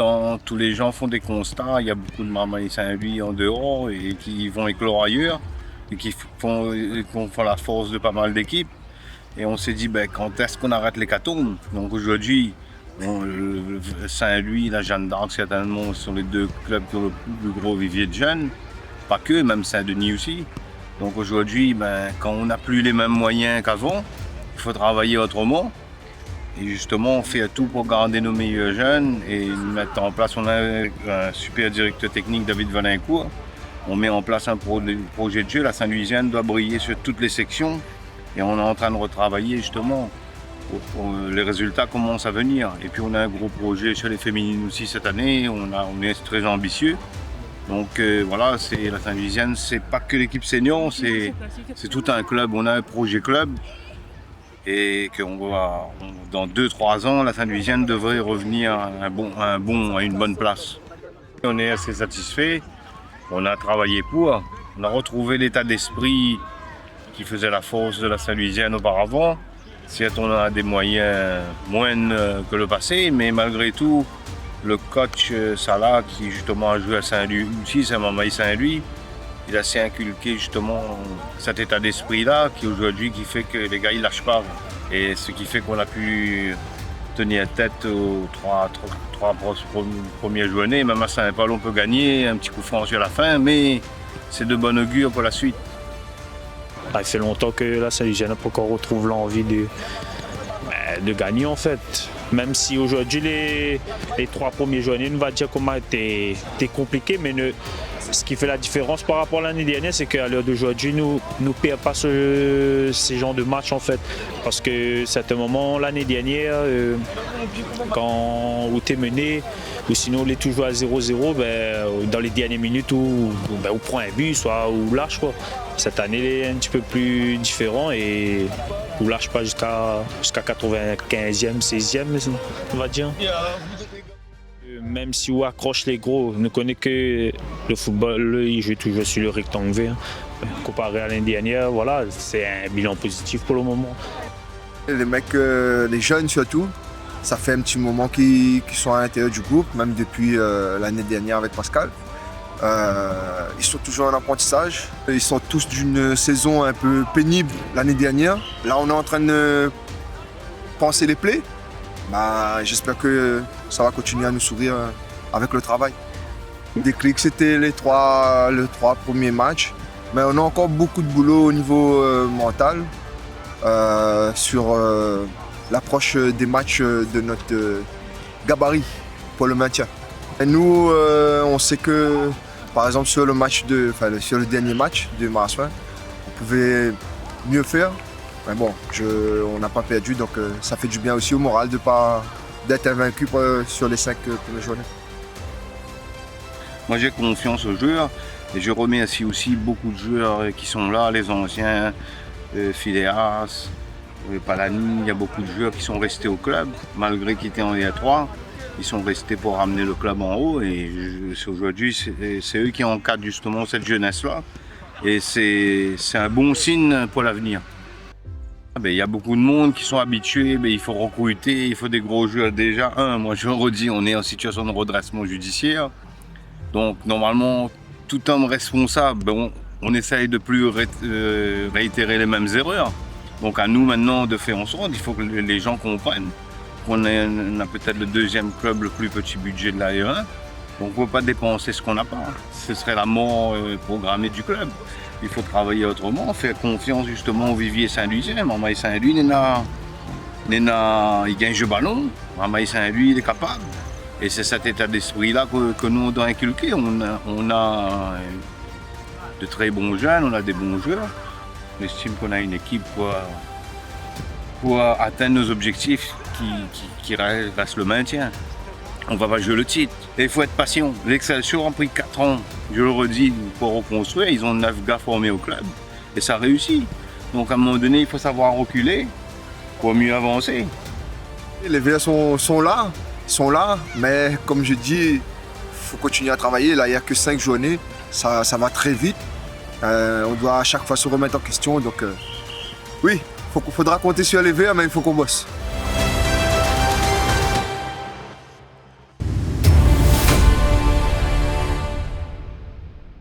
temps, tous les gens font des constats. Il y a beaucoup de Marmaille Saint-Louis en dehors et qui vont éclore ailleurs et qui font la force de pas mal d'équipes. Et on s'est dit, quand est-ce qu'on arrête l'hécatombe? Donc aujourd'hui, Saint-Louis, la Jeanne d'Arc, certainement, sont les deux clubs qui ont le plus gros vivier de jeunes. Pas que, même Saint-Denis aussi. Donc aujourd'hui, quand on n'a plus les mêmes moyens qu'avant, il faut travailler autrement. Et justement, on fait tout pour garder nos meilleurs jeunes et mettre en place. On a un super directeur technique, David Valincourt. On met en place un projet de jeu. La Saint-Louisienne doit briller sur toutes les sections. Et on est en train de retravailler justement. Les résultats commencent à venir. Et puis on a un gros projet sur les féminines aussi cette année. On est très ambitieux. Donc voilà, la Saint-Louisienne, c'est pas que l'équipe senior, c'est tout un club. On a un projet club. Et que dans 2-3 ans, la Saint-Louisienne devrait revenir à une bonne place. On est assez satisfait, on a travaillé pour, on a retrouvé l'état d'esprit qui faisait la force de la Saint-Louisienne auparavant. Certes, on a des moyens moindres que le passé, mais malgré tout, le coach Salah, qui justement a joué à Saint-Louis aussi, c'est Marmaille Saint-Louis, il a assez inculqué justement cet état d'esprit-là qui fait que les gars ils lâchent pas. Et ce qui fait qu'on a pu tenir tête aux trois premières journées. Même à Saint-Paul on peut gagner, un petit coup franc sur la fin, mais c'est de bon augure pour la suite. Il fait longtemps que la Saint-Louisienne n'a pas encore retrouvé l'envie de gagner en fait. Même si aujourd'hui les 3 premières journées, on va dire comment était compliqué, mais ce qui fait la différence par rapport à l'année dernière, c'est qu'à l'heure d'aujourd'hui, nous ne perdons pas ces genres de matchs en fait. Parce que c'est un moment, l'année dernière, quand on était mené, ou sinon on est toujours à 0-0, dans les dernières minutes où on prend un but, soit on lâche quoi. Cette année, elle est un petit peu plus différent et on ne lâche pas jusqu'à 95e, 16e, on va dire. Même si on accroche les gros, on ne connaît que le football, il joue toujours sur le rectangle vert. Comparé à l'année dernière, voilà, c'est un bilan positif pour le moment. Les mecs, les jeunes surtout, ça fait un petit moment qu'ils sont à l'intérieur du groupe, même depuis l'année dernière avec Pascal. Ils sont toujours en apprentissage. Ils sont tous d'une saison un peu pénible l'année dernière. Là, on est en train de penser les plaies. J'espère que ça va continuer à nous sourire avec le travail. Le déclic, c'était les trois premiers matchs. Mais on a encore beaucoup de boulot au niveau mental sur l'approche des matchs de notre gabarit pour le maintien. Et nous, on sait que, par exemple, sur le dernier match de Marassoin, on pouvait mieux faire. Mais bon, on n'a pas perdu, donc ça fait du bien aussi au moral d'être invaincu sur les 5 premières journées. Moi j'ai confiance aux joueurs et je remercie aussi beaucoup de joueurs qui sont là, les anciens, Phileas, Palani, il y a beaucoup de joueurs qui sont restés au club, malgré qu'ils étaient en E3. Ils sont restés pour ramener le club en haut et aujourd'hui c'est eux qui encadrent justement cette jeunesse-là. Et c'est un bon signe pour l'avenir. Il y a beaucoup de monde qui sont habitués, il faut recruter, il faut des gros joueurs déjà. Moi je redis, on est en situation de redressement judiciaire. Donc normalement, tout homme responsable, on essaye de plus réitérer les mêmes erreurs. Donc à nous maintenant de faire en sorte, il faut que les gens comprennent qu'on a peut-être le 2e club le plus petit budget de la E1. Donc on ne peut pas dépenser ce qu'on n'a pas. Ce serait la mort programmée du club. Il faut travailler autrement, faire confiance justement au vivier Saint-Louisien. Marmaille Saint-Louis, il gagne le ballon. Marmaille Saint-Louis, il est capable. Et c'est cet état d'esprit-là que nous on doit inculquer. On a de très bons jeunes, on a des bons joueurs. On estime qu'on a une équipe pour atteindre nos objectifs qui reste le maintien. On va pas jouer le titre. Et il faut être patient. L'Excelsior a pris 4 ans, je le redis, pour reconstruire. Ils ont 9 gars formés au club. Et ça réussit. Donc à un moment donné, il faut savoir reculer pour mieux avancer. Les Verts sont là, mais comme je dis, il faut continuer à travailler. Là, il n'y a que 5 journées. Ça va très vite. On doit à chaque fois se remettre en question. Donc oui, il faudra compter sur les Verts, mais il faut qu'on bosse.